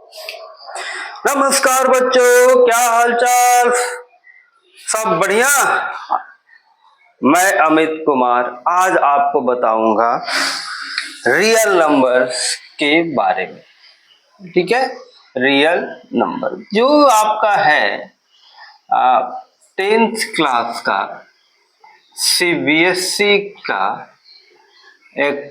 नमस्कार बच्चों, क्या हालचाल? सब बढ़िया। मैं अमित कुमार आज आपको बताऊंगा रियल नंबर्स के बारे में। ठीक है, रियल नंबर जो आपका है 10th क्लास का सीबीएसई का एक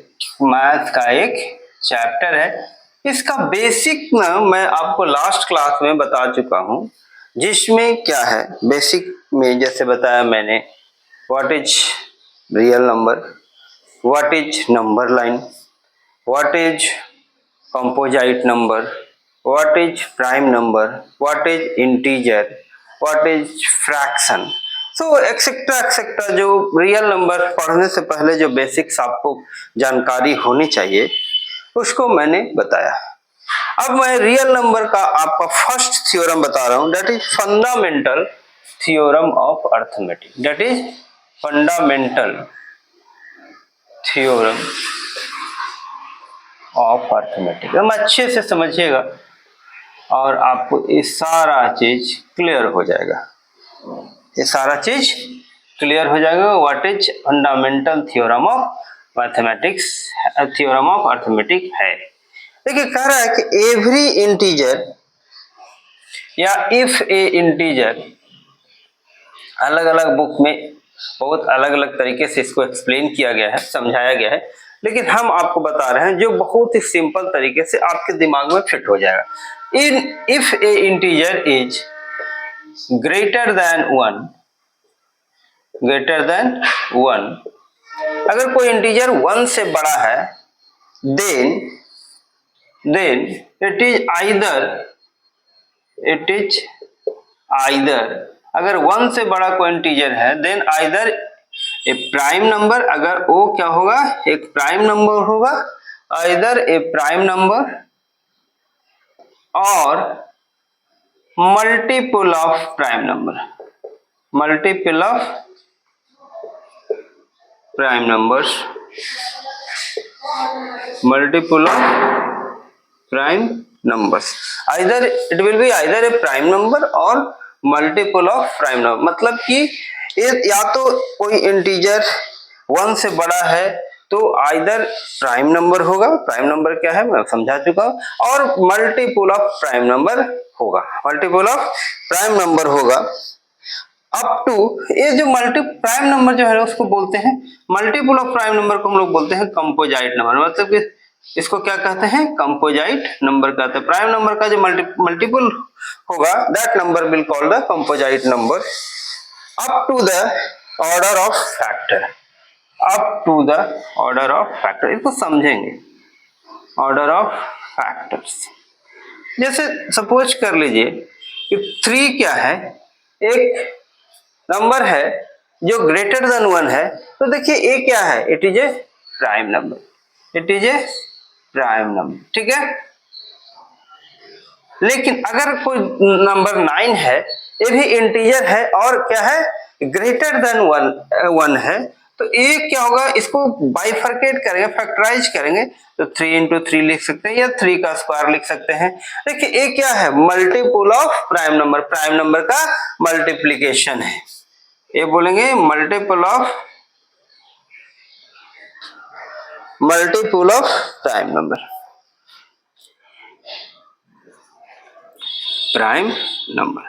मैथ का एक चैप्टर है। इसका बेसिक ना मैं आपको लास्ट क्लास में बता चुका हूं, जिसमें क्या है बेसिक में जैसे बताया मैंने, what is real number, what is number line, what is composite number, what is prime number, what is integer, what is fraction, so etcetera etcetera. जो रियल नंबर पढ़ने से पहले जो बेसिक्स आपको जानकारी होनी चाहिए उसको मैंने बताया। अब मैं रियल नंबर का आपका फर्स्ट थ्योरम बता रहा हूं, that is fundamental theorem of arithmetic. That is fundamental theorem of arithmetic. हम अच्छे से समझिएगा और आपको ये सारा चीज क्लियर हो जाएगा। ये सारा चीज क्लियर हो जाएगा। What is fundamental theorem of mathematics, theorem of arithmetic है। देखिए कह रहा है कि एवरी इंटीजर या इफ ए इंटीजर, अलग अलग बुक में बहुत अलग अलग तरीके से इसको एक्सप्लेन किया गया है, समझाया गया है, लेकिन हम आपको बता रहे हैं जो बहुत ही सिंपल तरीके से आपके दिमाग में फिट हो जाएगा। In if a integer is greater than 1, greater than 1, अगर कोई इंटीजर 1 से बड़ा है, देन इट इज आइदर, अगर 1 से बड़ा कोई इंटीजर है, देन आइदर ए प्राइम नंबर, अगर वो क्या होगा एक प्राइम नंबर होगा, आइदर ए प्राइम नंबर और multiple of prime number, multiple of prime numbers, multiple of prime numbers, either it will be either a prime number or multiple of prime number। मतलब कि या तो कोई इंटीजर 1 से बड़ा है तो आइदर प्राइम नंबर होगा, प्राइम नंबर क्या है मैं समझा चुका हूं, और मल्टीपल ऑफ प्राइम नंबर होगा, मल्टीपल ऑफ प्राइम नंबर होगा अप टू, ये जो मल्टी प्राइम नंबर जो है उसको बोलते हैं, मल्टीपल ऑफ प्राइम नंबर को हम लोग बोलते हैं कंपोजिट नंबर। मतलब कि इसको क्या कहते हैं, कंपोजिट नंबर कहते हैं। प्राइम नंबर का जो मल्टीपल होगा, that number will called the composite number up to the order of factor, up to the order of factor. इसको समझेंगे, ऑर्डर ऑफ फैक्टर्स। जैसे सपोज कर लीजिए कि 3 क्या है, एक नंबर है जो ग्रेटर देन 1 है, तो देखिए ए क्या है, it is a prime number, it is a prime number. ठीक है, लेकिन अगर कोई नंबर 9 है, ये भी इंटीजर है और क्या है ग्रेटर देन 1 है, तो ये क्या होगा, इसको बाइफरकेट करेंगे, फैक्टराइज करेंगे, तो 3 into 3 लिख सकते हैं या 3 का स्क्वायर लिख सकते हैं। देखिए ये क्या है, multiple of prime number, prime number का मल्टीप्लीकेशन है। ये बोलेंगे multiple of prime number, prime number,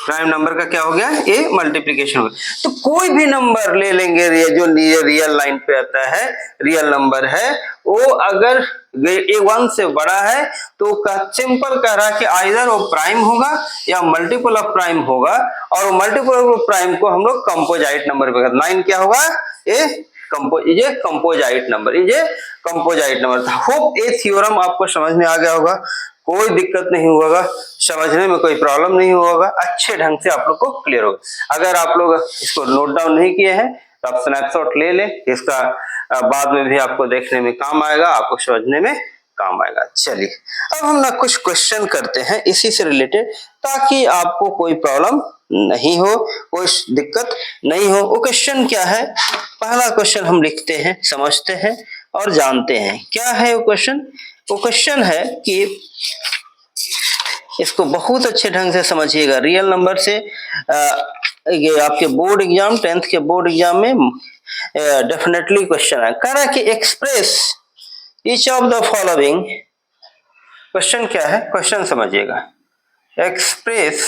prime number का क्या हो गया, ये मल्टीप्लीकेशन हो गया। तो कोई भी नंबर ले लेंगे जो रियल लाइन पे आता है, रियल नंबर है, वो अगर ए 1 से बड़ा है तो सिंपल कह रहा है कि आइदर वो प्राइम होगा या मल्टीपल ऑफ प्राइम होगा, और मल्टीपल ऑफ प्राइम को हम लोग कंपोजिट नंबर पे कहते हैं। 9 क्या होगा, ये कंपोजिट नंबर, ये कंपोजिट नंबर था। होप ये थ्योरम आपको समझ में आ गया होगा, कोई दिक्कत नहीं होगा, समझने में कोई प्रॉब्लम नहीं होगा, अच्छे ढंग से आप लोग को क्लियर होगा। अगर आप लोग इसको नोट डाउन नहीं किए हैं तो आप स्नैपशॉट ले लें, इसका बाद में भी आपको देखने में काम आएगा, आपको समझने में काम आएगा। चलिए अब हम ना कुछ क्वेश्चन करते हैं इसी से रिलेटेड, ताकि आपको कोई प्रॉब्लम नहीं हो, कोई दिक्कत नहीं हो। वो क्वेश्चन क्या है, पहला क्वेश्चन हम लिखते हैं, समझते हैं और जानते हैं क्या है वो क्वेश्चन। वो क्वेश्चन है कि इसको बहुत अच्छे ढंग से समझिएगा। रियल नंबर से ये आपके बोर्ड एग्जाम 10th के बोर्ड एग्जाम में डेफिनेटली क्वेश्चन है। कह रहा है कि express each of the following, question क्या है, क्वेश्चन समझिएगा। एक्सप्रेस,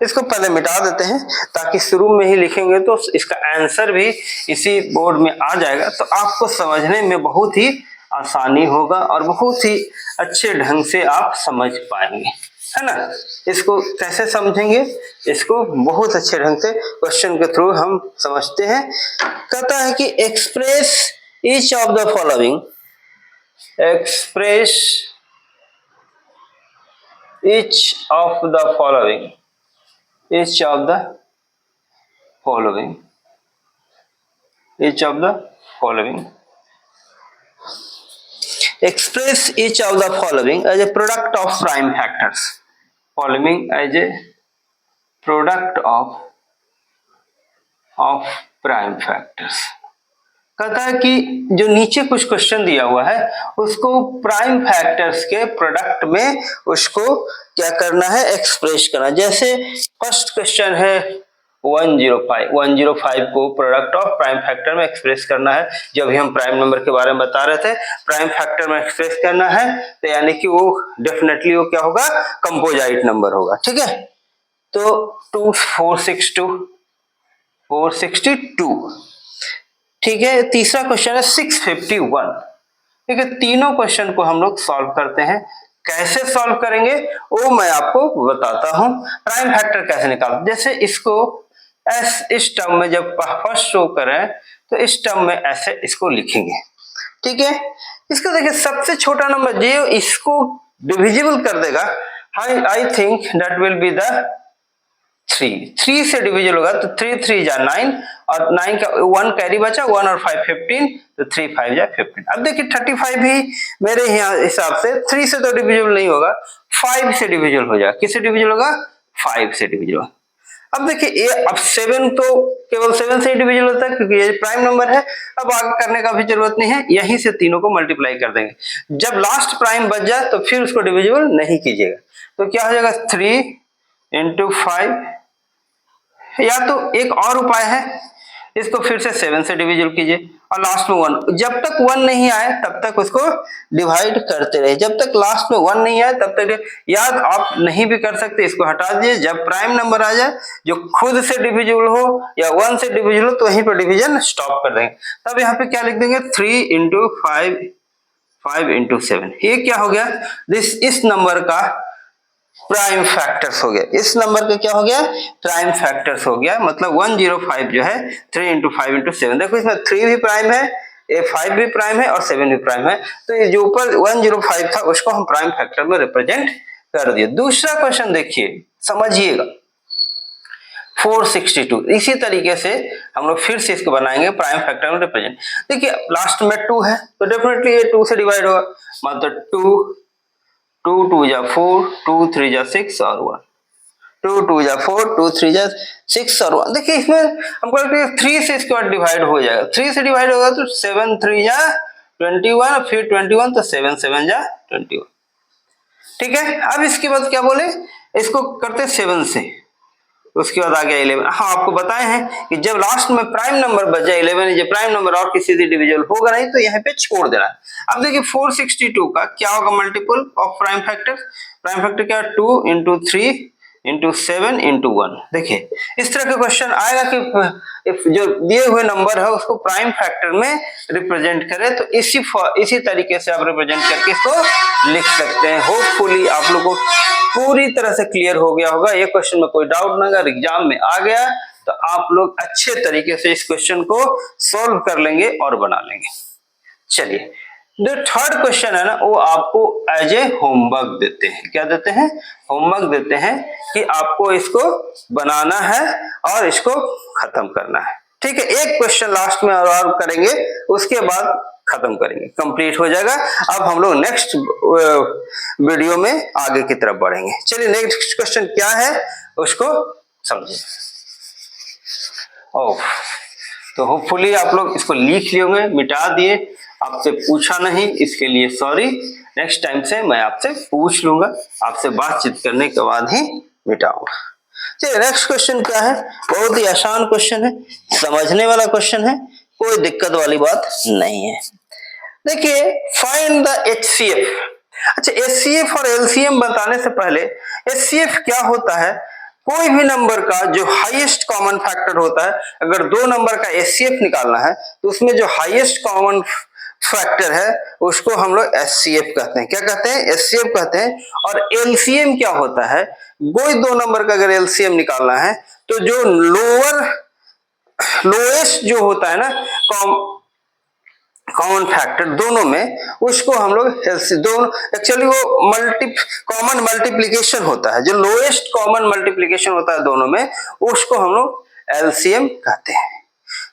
इसको पहले मिटा देते हैं ताकि शुरू में ही लिखेंगे तो इसका आंसर भी इसी बोर्ड में आ जाएगा, तो आपको समझने में बहुत ही आसानी होगा और बहुत ही अच्छे ढंग से आप समझ पाएंगे, है ना। इसको कैसे समझेंगे, इसको बहुत अच्छे ढंग से क्वेश्चन के थ्रू हम समझते हैं। कहता है कि express each of the following, express each of the following, each of the following, each of the following, express each of the following as a product of prime factors, following as a product of prime factors। कहता है कि जो नीचे कुछ question दिया हुआ है उसको प्राइम फैक्टर्स के प्रोडक्ट में उसको क्या करना है, एक्सप्रेस करना। जैसे फर्स्ट क्वेश्चन है 105 को प्रोडक्ट ऑफ प्राइम फैक्टर में एक्सप्रेस करना है। जब भी हम प्राइम नंबर के बारे में बता रहे थे, प्राइम फैक्टर में एक्सप्रेस करना है तो यानी कि वो डेफिनेटली वो क्या होगा, कंपोजाइट नंबर होगा, ठीक है। तो 462, ठीक है। तीसरा क्वेश्चन है 651, ठीक है। तीनों क्वेश्चन को हम लोग सॉल्व करते हैं। कैसे सॉल्व करेंगे वो मैं आपको बताता हूं। प्राइम फैक्टर कैसे निकालते, जैसे इसको इस टर्म में जब फर्स्ट शो करें तो इस टर्म में ऐसे इसको लिखेंगे, ठीक है। इसको देखिए सबसे छोटा नंबर जो इसको डिविजिबल कर देगा, I think that will be the 3 से डिविजल होगा तो 3 3 जा 9 और 9 का 1 कैरी बचा, 1 और 5 15, तो 3 5 जा 15। अब देखिए 35 भी मेरे यहाँ हिसाब से 3 से तो डिविजल नहीं होगा, 5 से डिविजल हो जाएगा। किससे डिविजल होगा, 5 से डिविजल होगा। अब देखिए ये अब 7 तो केवल 7 से डिविजल होता है क्योंकि ये प्राइम नंबर है। अब आगे करने का भी जरूरत नहीं है, यहीं से तीनों को मल्टीप्लाई कर देंगे। जब लास्ट प्राइम बच जाए तो फिर उसको डिविजिबल नहीं कीजिएगा, तो क्या हो जाएगा 3 × 5, या तो एक और उपाय है, इसको फिर से 7 से डिविजल कीजिए और लास्ट में 1। जब तक 1 नहीं आए तब तक उसको डिवाइड करते रहे, जब तक लास्ट में 1 नहीं आए तब तक। याद आप नहीं भी कर सकते, इसको हटा दीजिए। जब प्राइम नंबर आ जाए जो खुद से डिविजिबल हो या 1 से डिविजिबल हो तो वहीं पर डिवीजन स्टॉप कर देंगे। तब यहाँ पे क्या लिख देंगे, 3 × 5, 5 × 7। ये क्या हो गया, इस नंबर का प्राइम फैक्टर्स हो गया। इस नंबर का क्या हो गया, प्राइम फैक्टर्स हो गया। मतलब 105 जो है 3 × 5 × 7। देखो इसमें 3 भी प्राइम है, 5 भी प्राइम है और 7 भी प्राइम है, तो ये जो ऊपर 105 था उसको हम प्राइम फैक्टर में रिप्रेजेंट कर दिए। दूसरा क्वेश्चन देखिए, समझिएगा 462। इसी तरीके से हम लोग फिर से इसको बनाएंगे प्राइम फैक्टर में रिप्रेजेंट। देखिए लास्ट में 2 है तो डेफिनेटली ये 2 से डिवाइड होगा, मतलब 2 2 जा 4, 2 3 जा 6 और 1, 2 2 जा 4, 2 3 जा 6 और 1। देखिए इसमें हमको लगता है 3 से इसके बाद डिवाइड हो जाएगा। 3 से डिवाइड होगा तो 7 3 जा 21, फिर 21 तो 7 7 जा 21, ठीक है। अब इसके बाद क्या बोले, इसको करते 7 से, उसके बाद आ गया 11। हाँ आपको बताए हैं कि जब लास्ट में प्राइम नंबर बच जाए 11, जब प्राइम नंबर और किसी से डिविजिबल होगा नहीं तो यहाँ पे छोड़ देना है। अब देखिए 462 का क्या होगा multiple of prime factor. Prime factor क्या, 2 × 3 × 7 × 1। देखिए इस तरह का क्वेश्चन आएगा कि जो दिए हुए नंबर है उसको प्राइम फैक्टर में रिप्रेजेंट करें, तो इसी तरीके से आप रिप्रेजेंट करके इसको लिख सकते हैं। होपफुली आप लोगों को पूरी तरह से क्लियर हो गया होगा। ये क्वेश्चन में कोई डाउट ना, अगर एग्जाम में आ गया तो आप लोग अच्छे तरीके से इस क्वेश्चन को सॉल्व कर लेंगे और बना लेंगे। चलिए जो थर्ड क्वेश्चन है ना, वो आपको एज ए होमवर्क देते हैं। क्या देते हैं, होमवर्क देते हैं कि आपको इसको बनाना है और इसको खत्म करना है, ठीक है। एक क्वेश्चन लास्ट में और करेंगे, उसके बाद खत्म करेंगे, कंप्लीट हो जाएगा। अब हम लोग नेक्स्ट वीडियो में आगे की तरफ बढ़ेंगे। चलिए नेक्स्ट क्वेश्चन क्या है उसको समझिए। तो होपफुली आप लोग इसको लिख लिए होंगे, मिटा दिए, आपसे पूछा नहीं इसके लिए सॉरी। नेक्स्ट टाइम से मैं आपसे पूछ लूंगा, आपसे बातचीत करने के बाद ही मिटाऊंगा। चलिए नेक्स्ट क्वेश्चन क्या है, बहुत ही आसान क्वेश्चन है, समझने वाला क्वेश्चन है, कोई दिक्कत वाली बात नहीं है। देखिए फाइंड द HCF। अच्छा HCF और LCM बताने से पहले HCF क्या होता है, कोई भी नंबर का जो हाईएस्ट कॉमन फैक्टर होता है, अगर दो नंबर का HCF निकालना है तो उसमें जो हाईएस्ट कॉमन फैक्टर है उसको हम लोग HCF कहते हैं। क्या कहते हैं? HCF कहते हैं। और LCM क्या होता है, कोई दो नंबर का अगर LCM निकालना है तो जो लोएस्ट जो होता है ना कॉमन फैक्टर दोनों में, उसको हम लोग दोनों एक्चुअली वो कॉमन मल्टीप्लीकेशन होता है, जो लोएस्ट कॉमन मल्टीप्लीकेशन होता है दोनों में, उसको हम लोग LCM कहते हैं।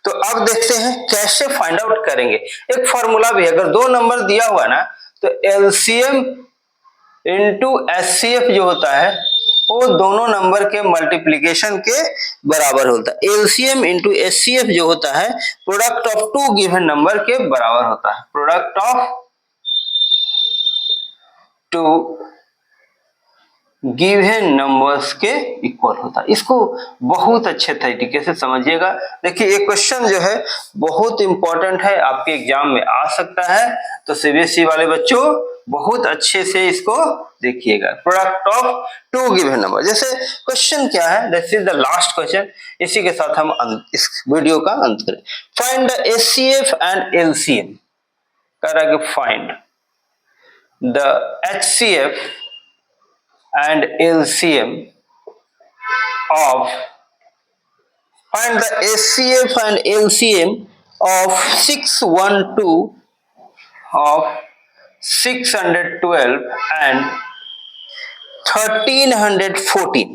तो अब देखते हैं कैसे फाइंड आउट करेंगे। एक फॉर्मूला भी है, अगर दो नंबर दिया हुआ ना तो LCM इंटू HCF जो होता है वो दोनों नंबर के मल्टीप्लीकेशन के बराबर होता है। LCM इंटू HCF जो होता है product of two given number के बराबर होता है, product of two given numbers के इक्वल होता है। इसको बहुत अच्छे तरीके से समझिएगा। देखिए ये क्वेश्चन जो है बहुत इंपॉर्टेंट है, आपके एग्जाम में आ सकता है, तो CBSE वाले बच्चों बहुत अच्छे से इसको देखिएगा। Product of two given number, जैसे क्वेश्चन क्या है, this is the last question, इसी के साथ हम इस वीडियो का अंत करें। Find the HCF and LCM, कह रहा है कि find the HCF and LCM of find the HCF and LCM of 612 of 612 and 1314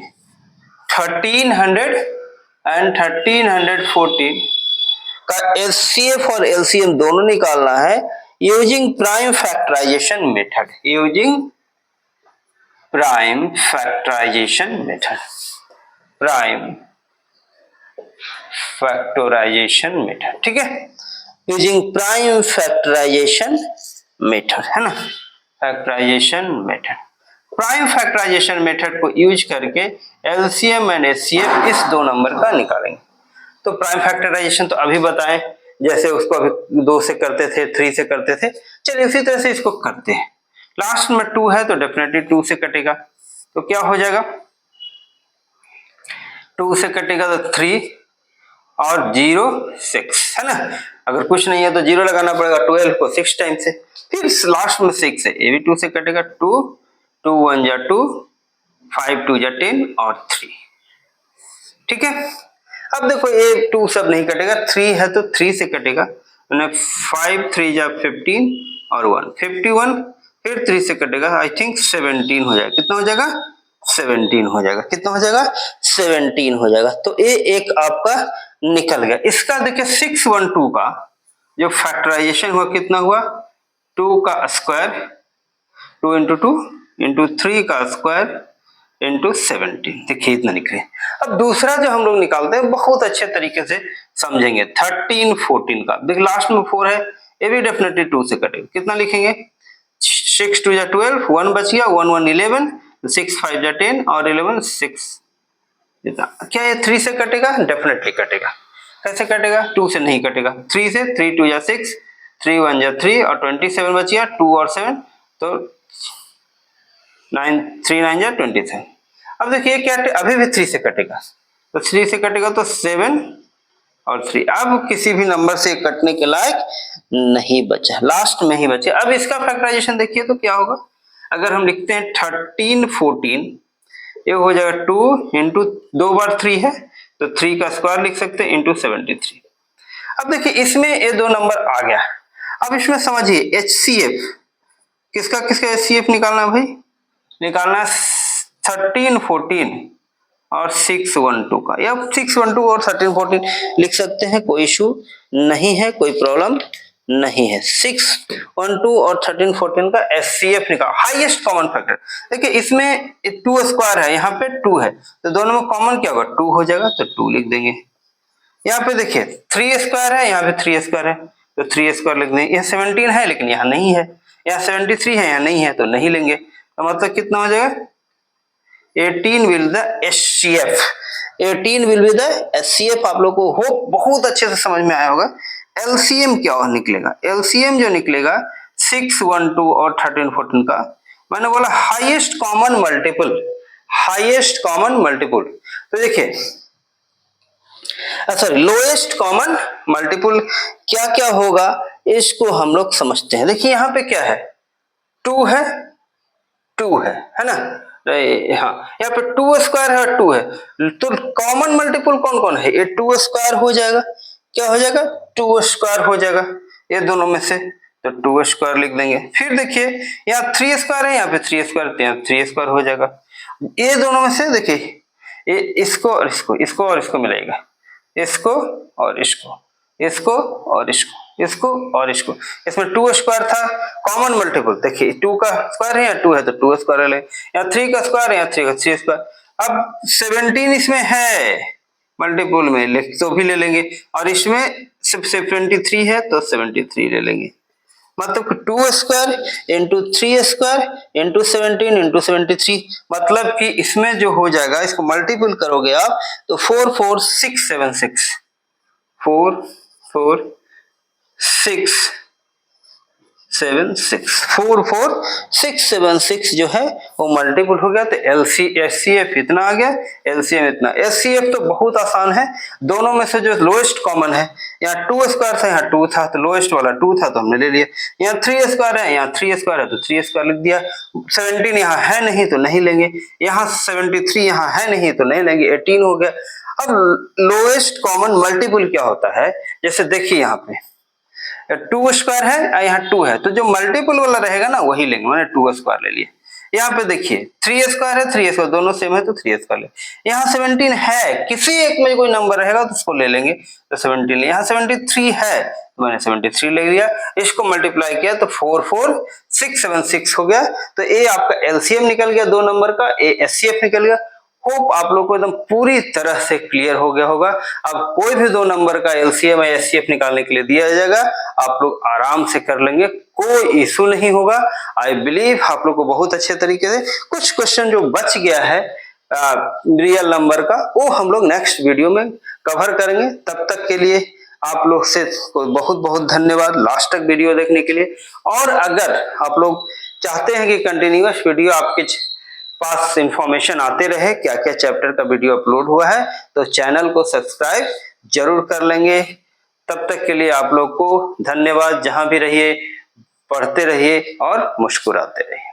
and 1314 का HCF और LCM दोनों निकालना है using prime factorisation method, using prime factorisation method, prime factorisation method, ठीक है, यूजिंग प्राइम फैक्टराइजेशन मेथड, है ना, factorisation method. Prime factorisation method को यूज करके LCM एंड HCF इस दो नंबर का निकालेंगे। तो प्राइम फैक्टराइजेशन तो अभी बताएं, जैसे उसको अभी 2 से करते थे, 3 से करते थे, चलिए उसी तरह से इसको करते हैं। लास्ट में 2 है तो डेफिनेटली 2 से कटेगा, तो क्या हो जाएगा, 2 से कटेगा तो 3 और 0 6, है ना। अगर कुछ नहीं है तो 0 लगाना पड़ेगा, 12 को 6 टाइम से, फिर लास्ट में 6 है, ये भी 2 से कटेगा, 2 2 1 जा 2, 5 2 जा 10 और 3, ठीक है। अब देखो ये 2 सब नहीं कटेगा, 3 है तो 3 से कटेगा, 5 3 जा 15 और 1 51, फिर 3 से कटेगा, आई थिंक 17 हो जाएगा। कितना हो जाएगा? 17 हो जाएगा। कितना हो जाएगा? 17 हो जाएगा। तो ये एक आपका निकल गया। इसका देखिए 612 का जो फैक्टराइजेशन हुआ कितना हुआ, 2 का स्क्वायर, 2 इंटू 2 इंटू 3 का स्क्वायर इंटू 17, देखिए इतना निकले। अब दूसरा जो हम लोग निकालते हैं बहुत अच्छे तरीके से समझेंगे, 13 14 का, देखिए लास्ट में 4 है, ये भी डेफिनेटली 2 से कटेगा। कितना लिखेंगे, 6 2 जा 12, 1 बच गया, 1 1 11, 6 5 जा 10 और 11 6, क्या ये 3 से कटेगा? डेफिनेटली कटेगा। कैसे कटेगा? 2 से नहीं कटेगा, 3 से, 3 2 जा 6, 3 1 जा 3 और 27 बच गया, 2 और 7 तो 9 3 9 जा 27। अब देखिए क्या अभी भी 3 से कटेगा, तो 3 से कटेगा तो 7 और 3, अब किसी भी नंबर से कटने के लायक नहीं बचा, लास्ट में ही बचे। अब इसका फैक्टराइजेशन देखिए तो क्या होगा, अगर हम लिखते हैं 13 14, ये हो जाएगा 2 इंटू 2 बार 3 है तो 3 का स्क्वायर लिख सकते हैं इंटू 73। अब देखिए इसमें ये दो नंबर आ गया। अब इसमें समझिए HCF, किसका किसका HCF निकालना है भाई, निकालना है 13 14 और 612 का, या 612 और 13 14 लिख सकते हैं, कोई इशू नहीं है, कोई प्रॉब्लम नहीं है। 612 और 13 14 का HCF निकाल, हाईएस्ट कॉमन फैक्टर। देखिए इसमें 2 स्क्वायर है, यहाँ पे 2 है, तो दोनों में कॉमन क्या होगा, 2 हो जाएगा, तो 2 लिख देंगे। यहाँ पे देखिए 3 स्क्वायर है, यहाँ पे 3 स्क्वायर है, तो 3 स्क्वायर लिख देंगे। यह 17 है लेकिन यहाँ नहीं है, यहाँ 73 है, यहाँ नहीं है तो नहीं लेंगे। तो मतलब कितना हो जाएगा 18 will the HCF, 18 will be the HCF। आप लोग को होप बहुत अच्छे से समझ में आया होगा। LCM क्या निकलेगा, LCM जो निकलेगा 6, 1, 2 और 13, 14 का, मैंने बोला highest common multiple, highest common multiple. तो देखिए सॉरी लोएस्ट कॉमन मल्टीपल क्या क्या होगा इसको हम लोग समझते हैं। देखिए यहाँ पे क्या है 2 है, 2 है ना, हाँ यहाँ पे 2 स्क्वायर है और 2 है, तो कॉमन मल्टीपल कौन कौन है, ये 2 स्क्वायर हो जाएगा, क्या हो जाएगा 2 स्क्वायर हो जाएगा ये दोनों में से, तो 2 स्क्वायर लिख देंगे। फिर देखिए यहाँ 3 स्क्वायर है, यहाँ पे 3 स्क्वायर, तो यहाँ 3 स्क्वायर हो जाएगा। ये दोनों में से देखिए ये इसको और इसको, इसको और इसको मिलाएगा, इसको और इसको, इसको और इसको, इसको और इसको, इसमें 2 स्क्वायर था कॉमन मल्टीपल, देखिए 2 का स्क्वायर है, यहाँ 2 है तो 2 स्क्वायर ले, यहाँ 3 का स्क्वायर है, यहाँ 3 का 3 स्क्वायर। अब 17 इसमें है मल्टीपल में तो भी ले लेंगे, और इसमें सिर्फ 73 है तो 73 ले लेंगे। मतलब 2 square into 3 square into 17 into 73, मतलब कि इसमें जो हो जाएगा इसको मल्टीपल करोगे आप तो 4, 4, 6, 7, 6, 4, 4, 6, 7, 6, 4, 4, 6, 7, 6 जो है वो मल्टीपल हो गया, तो HCF इतना आ गया, LCM इतना। HCF तो बहुत आसान है, दोनों में से जो लोएस्ट कॉमन है, यहाँ 2 स्क्वायर था, यहाँ 2 था, तो लोएस्ट वाला 2 था तो हमने ले लिया। यहाँ 3 स्क्वायर है, यहाँ 3 स्क्वायर है तो 3 स्क्वायर लिख दिया। 17 यहाँ है नहीं तो नहीं लेंगे, यहाँ 73 यहाँ है नहीं तो नहीं लेंगे, 18 हो गया। अब लोएस्ट कॉमन मल्टीपल क्या होता है, जैसे देखिए यहाँ पे 2 स्क्वायर है, यहाँ 2 है, तो जो मल्टीपल वाला रहेगा ना वही लेंगे, मैंने 2 स्क्वायर ले लिया। यहाँ पे देखिए 3 स्क्वायर है, 3 स्क्वायर दोनों सेम है तो 3 स्क्वायर ले। यहाँ 17 है, किसी एक में कोई नंबर रहेगा तो उसको ले लेंगे, तो 17 यहाँ 73 है तो मैंने 73 ले लिया, इसको मल्टीप्लाई किया तो 4, 4, 6, 7, 6 हो गया। तो ये आपका LCM निकल गया 2 नंबर का, ये HCF निकल गया। होप आप लोग को एकदम पूरी तरह से क्लियर हो गया होगा। अब कोई भी 2 नंबर का LCM या HCF निकालने के लिए दिया जाएगा, आप लोग आराम से कर लेंगे, कोई इशू नहीं होगा। आई बिलीव आप लोग को बहुत अच्छे तरीके से। कुछ क्वेश्चन जो बच गया है रियल नंबर का, वो हम लोग नेक्स्ट वीडियो में कवर करेंगे। तब तक के लिए आप लोग से बहुत बहुत धन्यवाद लास्ट तक वीडियो देखने के लिए। और अगर आप लोग चाहते हैं कि कंटिन्यूअस वीडियो आपके पास इंफॉर्मेशन आते रहे, क्या क्या चैप्टर का वीडियो अपलोड हुआ है, तो चैनल को सब्सक्राइब जरूर कर लेंगे। तब तक के लिए आप लोग को धन्यवाद। जहां भी रहिए पढ़ते रहिए और मुस्कुराते रहिए।